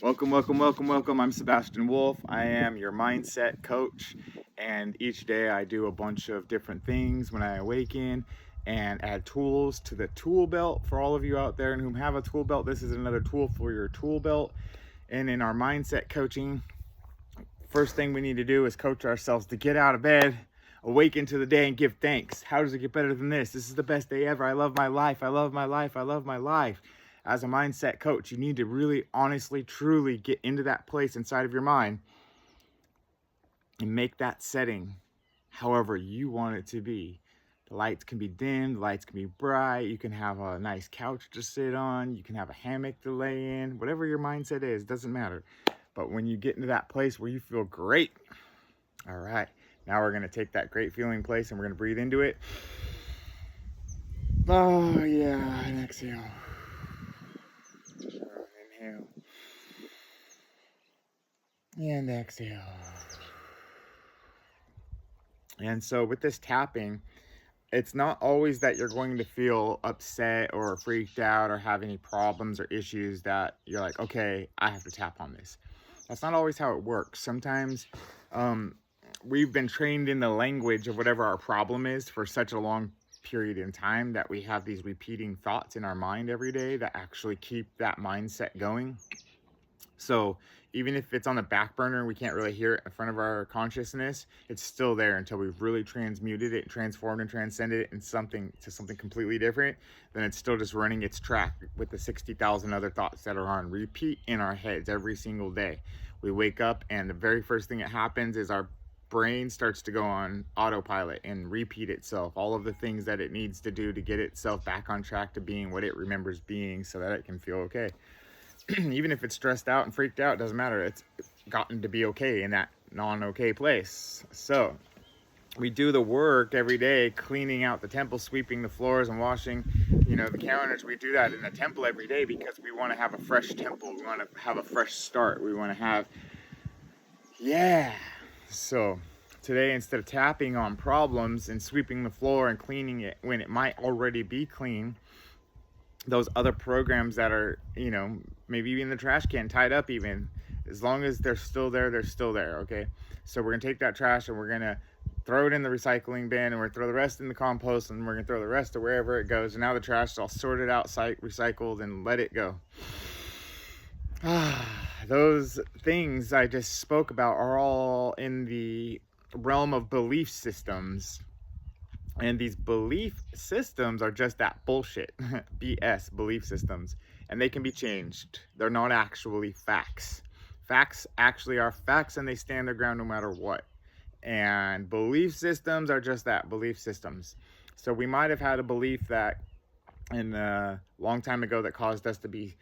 Welcome, welcome, welcome, welcome. I'm Sebastian Wolf. I am your mindset coach, and each day I do a bunch of different things when I awaken and add tools to the tool belt. For all of you out there who have a tool belt, this is another tool for your tool belt. And in our mindset coaching, first thing we need to do is coach ourselves to get out of bed, awaken to the day, and give thanks. How does it get better than this? This is the best day ever. I love my life. I love my life. I love my life. As a mindset coach, you need to really, honestly, truly get into that place inside of your mind and make that setting however you want it to be. The lights can be dim, the lights can be bright, you can have a nice couch to sit on, you can have a hammock to lay in, whatever your mindset is, doesn't matter. But when you get into that place where you feel great, all right, now we're gonna take that great feeling place and we're gonna breathe into it. Oh yeah, and exhale. Inhale. And exhale. And so with this tapping, it's not always that you're going to feel upset or freaked out or have any problems or issues that you're like, okay, I have to tap on this. That's not always how it works. Sometimes we've been trained in the language of whatever our problem is for such a long period in time that we have these repeating thoughts in our mind every day that actually keep that mindset going. So even if it's on the back burner, we can't really hear it in front of our consciousness, it's still there until we've really transmuted it, transformed and transcended it in something completely different. Then it's still just running its track with the 60,000 other thoughts that are on repeat in our heads every single day. We wake up and the very first thing that happens is our brain starts to go on autopilot and repeat itself, all of the things that it needs to do to get itself back on track to being what it remembers being so that it can feel okay. Even if it's stressed out and freaked out, doesn't matter. It's gotten to be okay in that non-okay place. So we do the work every day, cleaning out the temple, sweeping the floors and washing, the counters. We do that in the temple every day because we want to have a fresh temple. We want to have a fresh start. We want to have, So today, instead of tapping on problems and sweeping the floor and cleaning it when it might already be clean, those other programs that are, maybe even the trash can tied up, even as long as they're still there, they're still there. Okay. So we're going to take that trash and we're going to throw it in the recycling bin, and we're going to throw the rest in the compost, and we're going to throw the rest to wherever it goes. And now the trash is all sorted out, recycled, and let it go. Those things I just spoke about are all in the realm of belief systems. And these belief systems are just that bullshit. BS, belief systems. And they can be changed. They're not actually facts. Facts actually are facts, and they stand their ground no matter what. And belief systems are just that, belief systems. So we might have had a belief that in a long time ago that caused us to be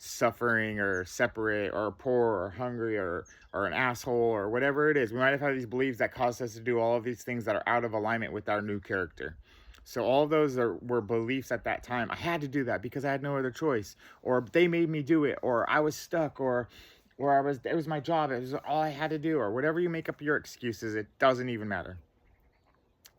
suffering or separate or poor or hungry or an asshole or whatever it is. We might have had these beliefs that caused us to do all of these things that are out of alignment with our new character. So all of those were beliefs at that time. I had to do that because I had no other choice, or they made me do it, or I was stuck, or it was my job, it was all I had to do, or whatever you make up your excuses. It doesn't even matter.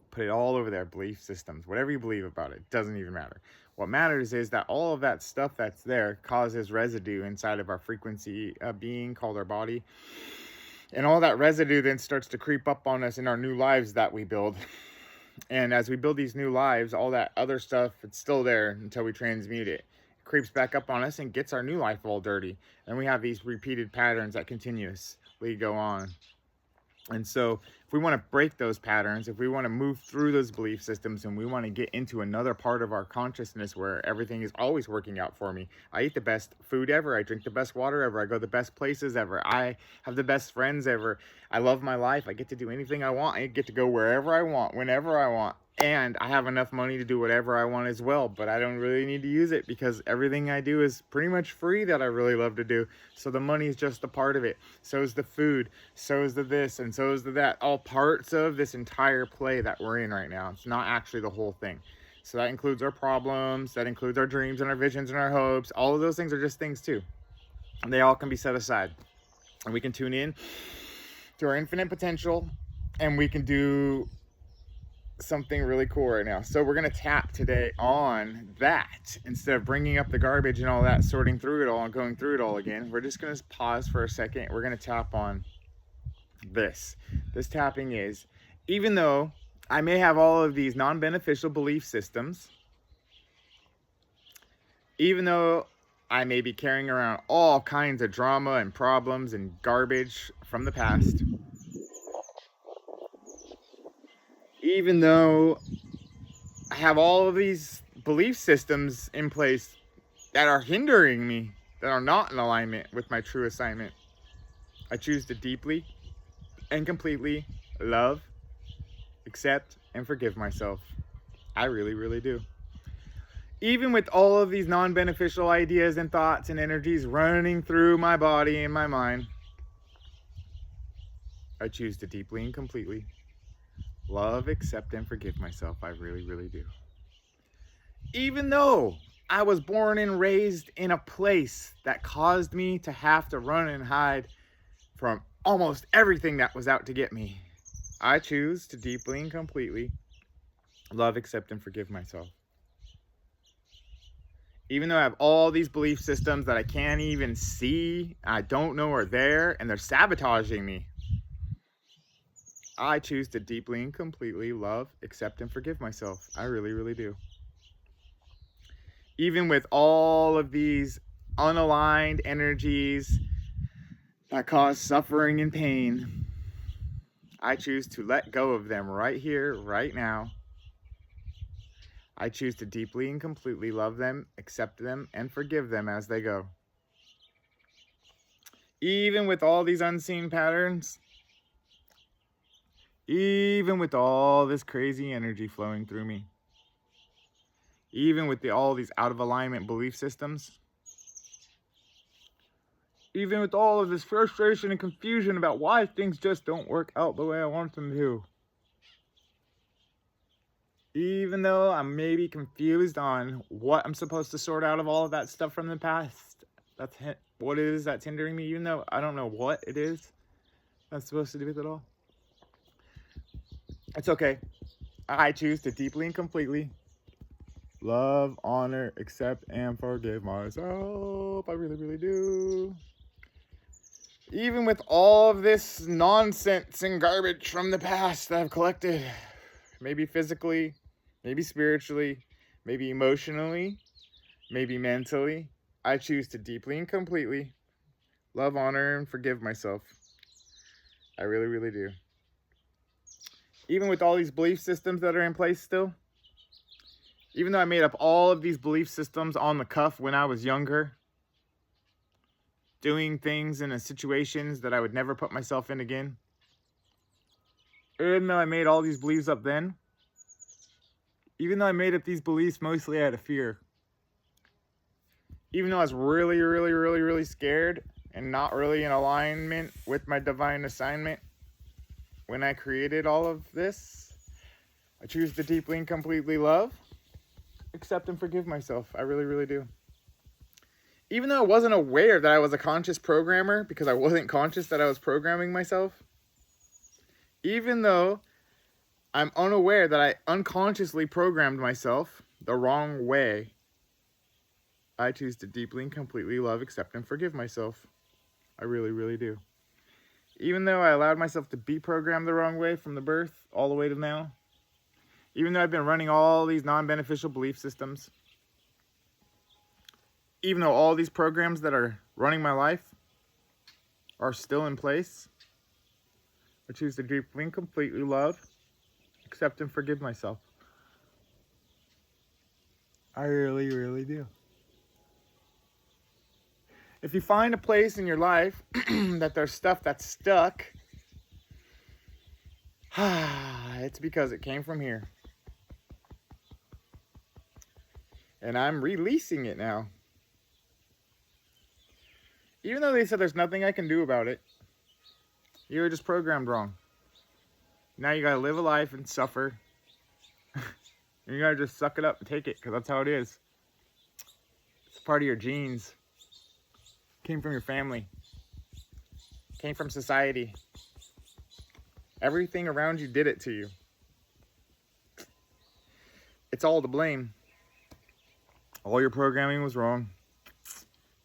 Put it all over there. Belief systems, whatever you believe about it, doesn't even matter. What matters is that all of that stuff that's there causes residue inside of our frequency being called our body. And all that residue then starts to creep up on us in our new lives that we build. And as we build these new lives, all that other stuff, it's still there until we transmute it. It creeps back up on us and gets our new life all dirty. And we have these repeated patterns that continuously go on. And so if we want to break those patterns, if we want to move through those belief systems, and we want to get into another part of our consciousness where everything is always working out for me. I eat the best food ever. I drink the best water ever. I go the best places ever. I have the best friends ever. I love my life. I get to do anything I want. I get to go wherever I want, whenever I want. And I have enough money to do whatever I want as well, but I don't really need to use it because everything I do is pretty much free that I really love to do. So the money is just a part of it. So is the food, so is the this, and so is the that. All parts of this entire play that we're in right now. It's not actually the whole thing. So that includes our problems, that includes our dreams and our visions and our hopes. All of those things are just things too. And they all can be set aside. And we can tune in to our infinite potential, and we can do something really cool right now. So we're going to tap today on that. Instead of bringing up the garbage and all that, sorting through it all and going through it all again, we're just going to pause for a second. We're going to tap on this. This tapping is, even though I may have all of these non-beneficial belief systems, even though I may be carrying around all kinds of drama and problems and garbage from the past, even though I have all of these belief systems in place that are hindering me, that are not in alignment with my true assignment, I choose to deeply and completely love, accept, and forgive myself. I really, really do. Even with all of these non-beneficial ideas and thoughts and energies running through my body and my mind, I choose to deeply and completely love, accept, and forgive myself. I really, really do. Even though I was born and raised in a place that caused me to have to run and hide from almost everything that was out to get me, I choose to deeply and completely love, accept, and forgive myself. Even though I have all these belief systems that I can't even see, I don't know are there, and they're sabotaging me, I choose to deeply and completely love, accept, and forgive myself. I really, really do. Even with all of these unaligned energies that cause suffering and pain, I choose to let go of them right here, right now. I choose to deeply and completely love them, accept them, and forgive them as they go. Even with all these unseen patterns, even with all this crazy energy flowing through me, even with all these out of alignment belief systems, even with all of this frustration and confusion about why things just don't work out the way I want them to, even though I'm maybe confused on what I'm supposed to sort out of all of that stuff from the past, that's what it is that's hindering me, even though I don't know what it is that's supposed to do with it all. It's okay. I choose to deeply and completely love, honor, accept, and forgive myself. I really, really do. Even with all of this nonsense and garbage from the past that I've collected, maybe physically, maybe spiritually, maybe emotionally, maybe mentally, I choose to deeply and completely love, honor, and forgive myself. I really, really do. Even with all these belief systems that are in place still, even though I made up all of these belief systems on the cuff when I was younger, doing things in situations that I would never put myself in again, even though I made all these beliefs up then, even though I made up these beliefs mostly out of fear, even though I was really, really, really, really scared and not really in alignment with my divine assignment when I created all of this, I choose to deeply and completely love, accept, and forgive myself. I really, really do. Even though I wasn't aware that I was a conscious programmer, because I wasn't conscious that I was programming myself, even though I'm unaware that I unconsciously programmed myself the wrong way, I choose to deeply and completely love, accept, and forgive myself. I really, really do. Even though I allowed myself to be programmed the wrong way from the birth all the way to now, even though I've been running all these non-beneficial belief systems, even though all these programs that are running my life are still in place, I choose to deeply and completely love, accept, and forgive myself. I really, really do. If you find a place in your life that there's stuff that's stuck, it's because it came from here. And I'm releasing it now. Even though they said there's nothing I can do about it, you were just programmed wrong. Now you gotta live a life and suffer. And you gotta just suck it up and take it, because that's how it is. It's part of your genes. Came from your family. Came from society. Everything around you did it to you. It's all to blame. All your programming was wrong.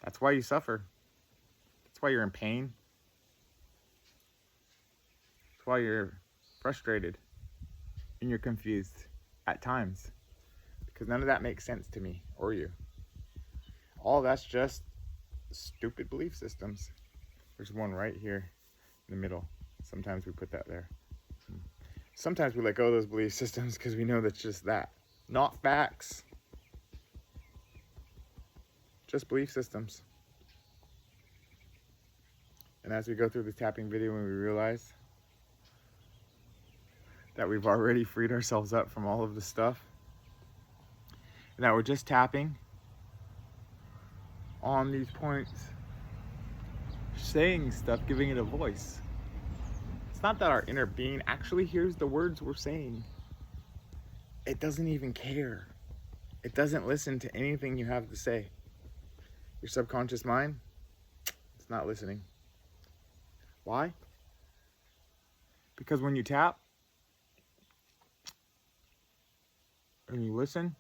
That's why you suffer. That's why you're in pain. That's why you're frustrated and you're confused at times, because none of that makes sense to me or you. All that's just stupid belief systems. There's one right here in the middle. Sometimes we put that there. Sometimes we let go of those belief systems because we know that's just that. Not facts. Just belief systems. And as we go through this tapping video, when we realize that we've already freed ourselves up from all of this stuff, and that we're just tapping on these points, saying stuff, giving it a voice. It's not that our inner being actually hears the words we're saying. It doesn't even care. It doesn't listen to anything you have to say. Your subconscious mind, it's not listening. Why? Because when you tap and you listen,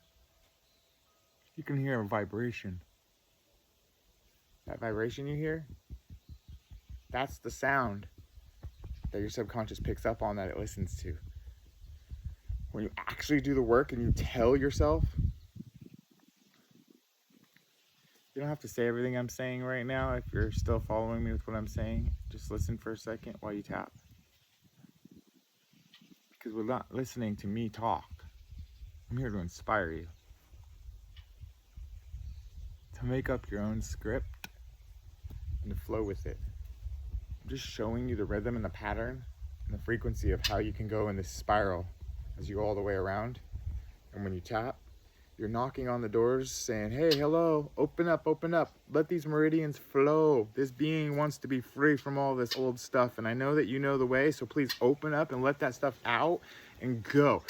you can hear a vibration. That vibration you hear, that's the sound that your subconscious picks up on, that it listens to. When you actually do the work and you tell yourself, you don't have to say everything I'm saying right now. If you're still following me with what I'm saying, just listen for a second while you tap. Because we're not listening to me talk. I'm here to inspire you. To make up your own script and to flow with it. I'm just showing you the rhythm and the pattern and the frequency of how you can go in this spiral as you go all the way around. And when you tap, you're knocking on the doors saying, hey, hello, open up, let these meridians flow. This being wants to be free from all this old stuff, and I know that you know the way, so please open up and let that stuff out and go.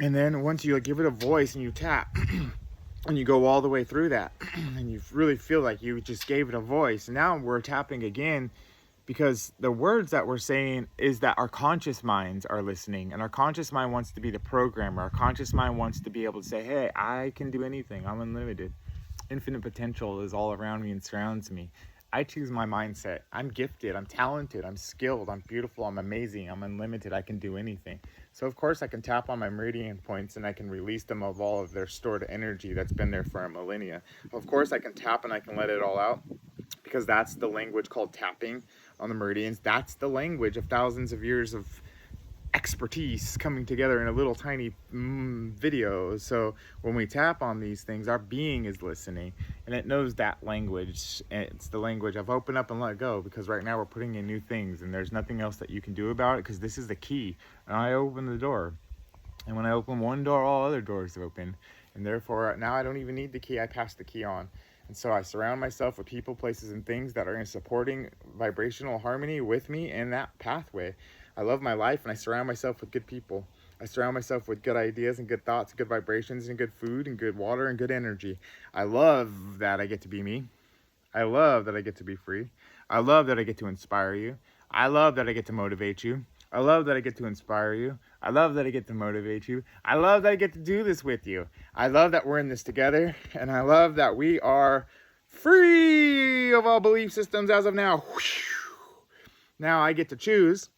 And then once you give it a voice and you tap, and you go all the way through that, and you really feel like you just gave it a voice, and now we're tapping again, because the words that we're saying is that our conscious minds are listening, and our conscious mind wants to be the programmer. Our conscious mind wants to be able to say, hey, I can do anything. I'm unlimited. Infinite potential is all around me and surrounds me. I choose my mindset. I'm gifted. I'm talented. I'm skilled. I'm beautiful. I'm amazing. I'm unlimited. I can do anything. So of course I can tap on my meridian points and I can release them of all of their stored energy that's been there for a millennia. Of course I can tap and I can let it all out, because that's the language called tapping on the meridians. That's the language of thousands of years of expertise coming together in a little tiny video. So when we tap on these things, our being is listening, and it knows that language. And it's the language of open up and let go, because right now we're putting in new things and there's nothing else that you can do about it, because this is the key. And I open the door, and when I open one door, all other doors open, and therefore now I don't even need the key. I pass the key on. And so I surround myself with people, places, and things that are in supporting vibrational harmony with me in that pathway. I love my life, and I surround myself with good people. I surround myself with good ideas and good thoughts, good vibrations, and good food and good water and good energy. I love that I get to be me. I love that I get to be free. I love that I get to inspire you. I love that I get to motivate you. I love that I get to inspire you. I love that I get to motivate you. I love that I get to do this with you. I love that we're in this together, and I love that we are free of all belief systems as of now. Now I get to choose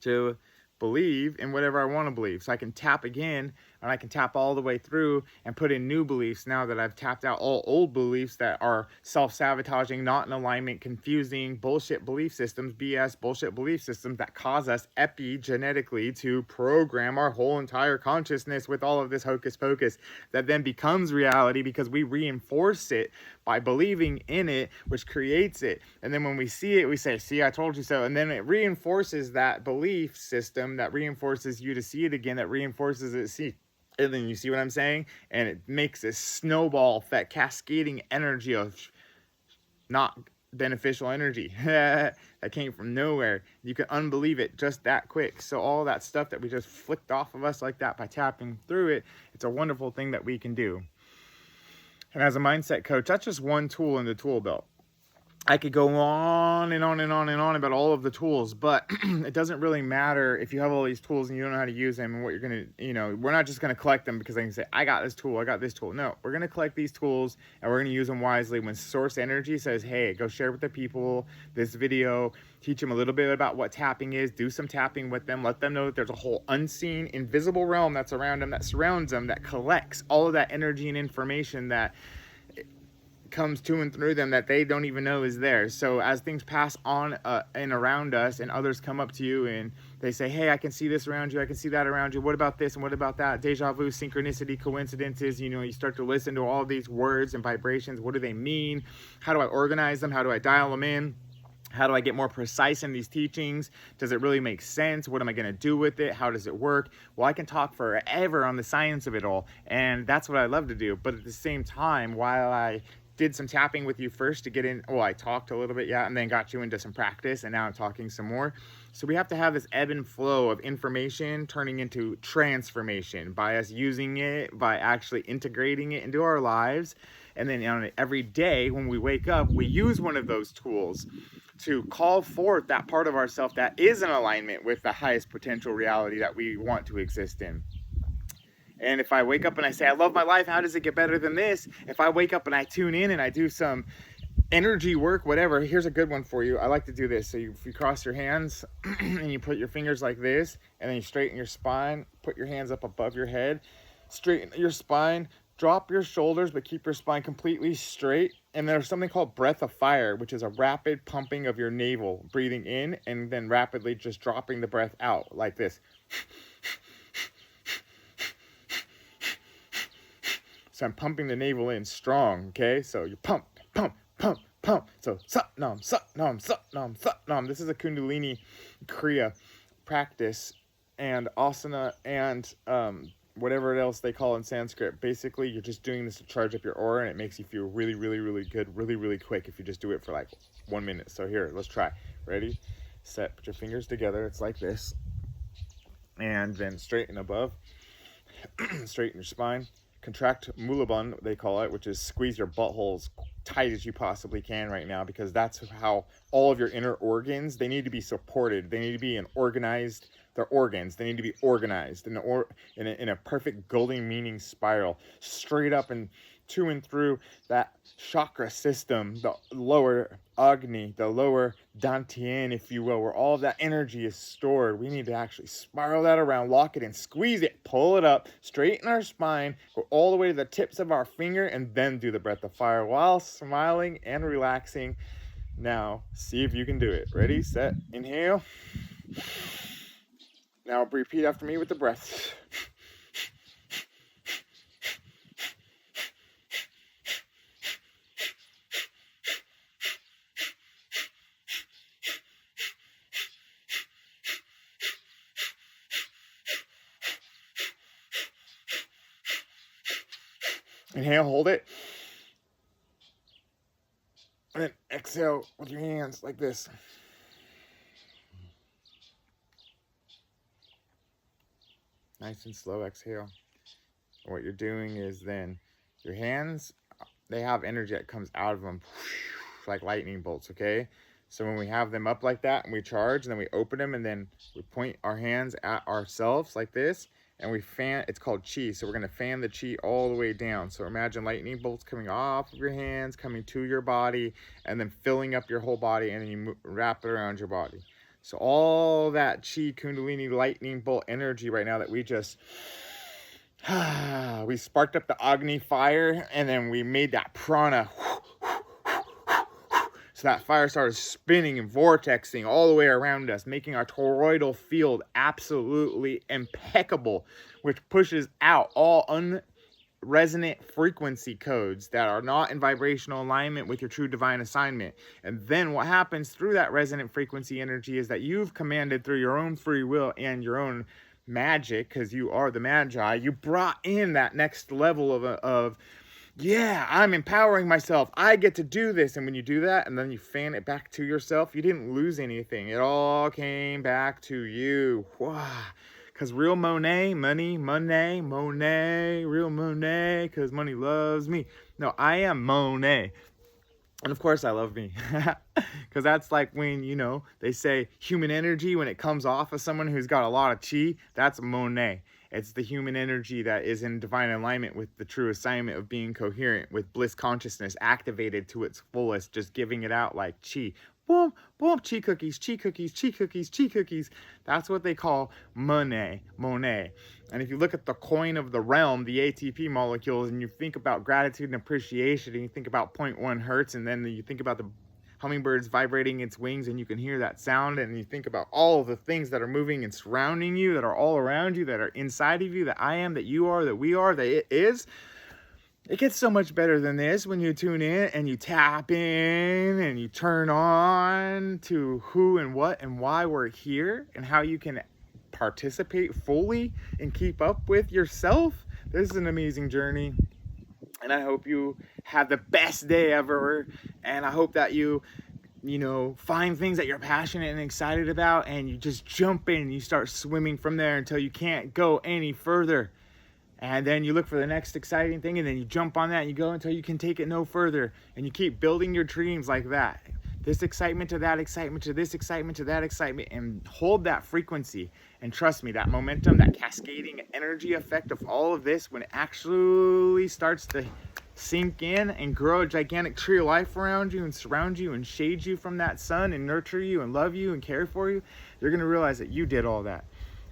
to believe in whatever I want to believe. So I can tap again, and I can tap all the way through and put in new beliefs now that I've tapped out all old beliefs that are self-sabotaging, not in alignment, confusing, bullshit belief systems, BS bullshit belief systems that cause us epigenetically to program our whole entire consciousness with all of this hocus pocus that then becomes reality because we reinforce it by believing in it, which creates it. And then when we see it, we say, see, I told you so. And then it reinforces that belief system, that reinforces you to see it again, that reinforces it, see. And then you see what I'm saying? And it makes this snowball effect, cascading energy of not beneficial energy that came from nowhere. You can unbelieve it just that quick. So all that stuff that we just flicked off of us like that by tapping through it, it's a wonderful thing that we can do. And as a mindset coach, that's just one tool in the tool belt. I could go on and on and on and on about all of the tools, but it doesn't really matter if you have all these tools and you don't know how to use them and what you're going to, we're not just going to collect them because I can say, I got this tool, I got this tool. No, we're going to collect these tools and we're going to use them wisely. When source energy says, hey, go share with the people this video, teach them a little bit about what tapping is, do some tapping with them, let them know that there's a whole unseen, invisible realm that's around them, that surrounds them, that collects all of that energy and information that comes to and through them that they don't even know is there. So as things pass on and around us and others come up to you and they say, hey, I can see this around you, I can see that around you, what about this and what about that? Deja vu, synchronicity, coincidences, you start to listen to all these words and vibrations. What do they mean? How do I organize them? How do I dial them in? How do I get more precise in these teachings? Does it really make sense? What am I going to do with it? How does it work? Well, I can talk forever on the science of it all, and that's what I love to do. But at the same time, while I did some tapping with you first to get in, well, I talked a little bit, yeah, and then got you into some practice, and now I'm talking some more. So we have to have this ebb and flow of information turning into transformation by us using it, by actually integrating it into our lives. And then every day when we wake up, we use one of those tools to call forth that part of ourselves that is in alignment with the highest potential reality that we want to exist in. And if I wake up and I say, I love my life, how does it get better than this? If I wake up and I tune in and I do some energy work, whatever, here's a good one for you. I like to do this. So if you cross your hands and you put your fingers like this, and then you straighten your spine, put your hands up above your head, straighten your spine, drop your shoulders, but keep your spine completely straight. And there's something called breath of fire, which is a rapid pumping of your navel, breathing in and then rapidly just dropping the breath out like this. So I'm pumping the navel in strong, okay? So you pump, pump, pump, pump. So Satnam, Satnam, Satnam, Satnam. This is a Kundalini Kriya practice and asana and whatever else they call in Sanskrit. Basically, you're just doing this to charge up your aura, and it makes you feel really, really, really good, really, really quick if you just do it for like 1 minute. So here, let's try. Ready? Set. Put your fingers together. It's like this. And then straighten above. Straighten your spine. Contract Mulaband, they call it, which is squeeze your butthole as tight as you possibly can right now, because that's how all of your inner organs, they need to be supported. They need to be organized. Their organs, they need to be organized in a perfect golden meaning spiral, straight up and to and through that chakra system, the lower Agni, the lower Dantian, if you will, where all of that energy is stored. We need to actually spiral that around, lock it in, squeeze it, pull it up, straighten our spine, go all the way to the tips of our finger, and then do the breath of fire while smiling and relaxing. Now, see if you can do it. Ready, set, inhale. Now repeat after me with the breath. Inhale, hold it. And then exhale with your hands like this. Nice and slow exhale. And what you're doing is then your hands, they have energy that comes out of them like lightning bolts, okay? So when we have them up like that and we charge, and then we open them, and then we point our hands at ourselves like this, and we fan, it's called chi. So we're going to fan the chi all the way down. So imagine lightning bolts coming off of your hands, coming to your body, and then filling up your whole body, and then you wrap it around your body. So all that chi, Kundalini, lightning bolt energy right now that we just, we sparked up the Agni fire, and then we made that prana. So that fire started spinning and vortexing all the way around us, making our toroidal field absolutely impeccable, which pushes out all unresonant frequency codes that are not in vibrational alignment with your true divine assignment. And then what happens through that resonant frequency energy is that you've commanded through your own free will and your own magic, because you are the magi, you brought in that next level of yeah, I'm empowering myself, I get to do this. And when you do that and then you fan it back to yourself, you didn't lose anything. It all came back to you. Wow. Because real Monet, money, real Monet, because money loves me. No, I am Monet. And of course I love me, because that's like when, you know, they say human energy, when it comes off of someone who's got a lot of chi, that's Monet. It's the human energy that is in divine alignment with the true assignment of being coherent, with bliss consciousness activated to its fullest, just giving it out like chi. Boom, boom, chi cookies, chi cookies, chi cookies, chi cookies. That's what they call Monet. And if you look at the coin of the realm, the ATP molecules, and you think about gratitude and appreciation, and you think about 0.1 hertz, and then you think about the hummingbirds vibrating its wings, and you can hear that sound, and you think about all of the things that are moving and surrounding you, that are all around you, that are inside of you, that I am, that you are, that we are, that it is. It gets so much better than this when you tune in and you tap in and you turn on to who and what and why we're here, and how you can participate fully and keep up with yourself. This is an amazing journey, and I hope you have the best day ever, and I hope that you know, find things that you're passionate and excited about, and you just jump in and you start swimming from there until you can't go any further. And then you look for the next exciting thing, and then you jump on that and you go until you can take it no further. And you keep building your dreams like that. This excitement to that excitement to this excitement to that excitement, and hold that frequency. And trust me, that momentum, that cascading energy effect of all of this, when it actually starts to sink in and grow a gigantic tree of life around you and surround you and shade you from that sun and nurture you and love you and care for you, you're going to realize that you did all that.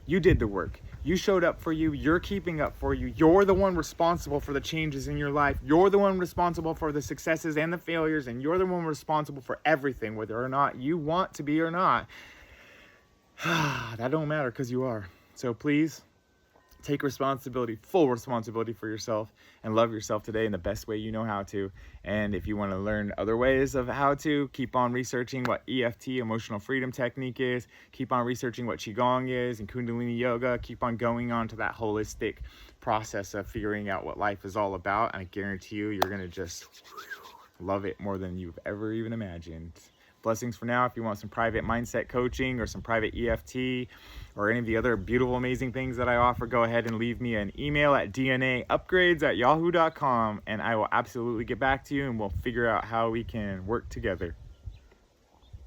You did the work. You showed up for you. You're keeping up for you. You're the one responsible for the changes in your life. You're the one responsible for the successes and the failures, and you're the one responsible for everything, whether or not you want to be or not. That don't matter, because you are. So please take responsibility, full responsibility for yourself, and love yourself today in the best way you know how to. And if you want to learn other ways of how to, keep on researching what EFT, emotional freedom technique, is. Keep on researching what Qigong is and Kundalini yoga. Keep on going on to that holistic process of figuring out what life is all about. And I guarantee you, you're going to just love it more than you've ever even imagined. Blessings for now. If you want some private mindset coaching or some private EFT or any of the other beautiful, amazing things that I offer, go ahead and leave me an email at dnaupgrades@yahoo.com, and I will absolutely get back to you, and we'll figure out how we can work together.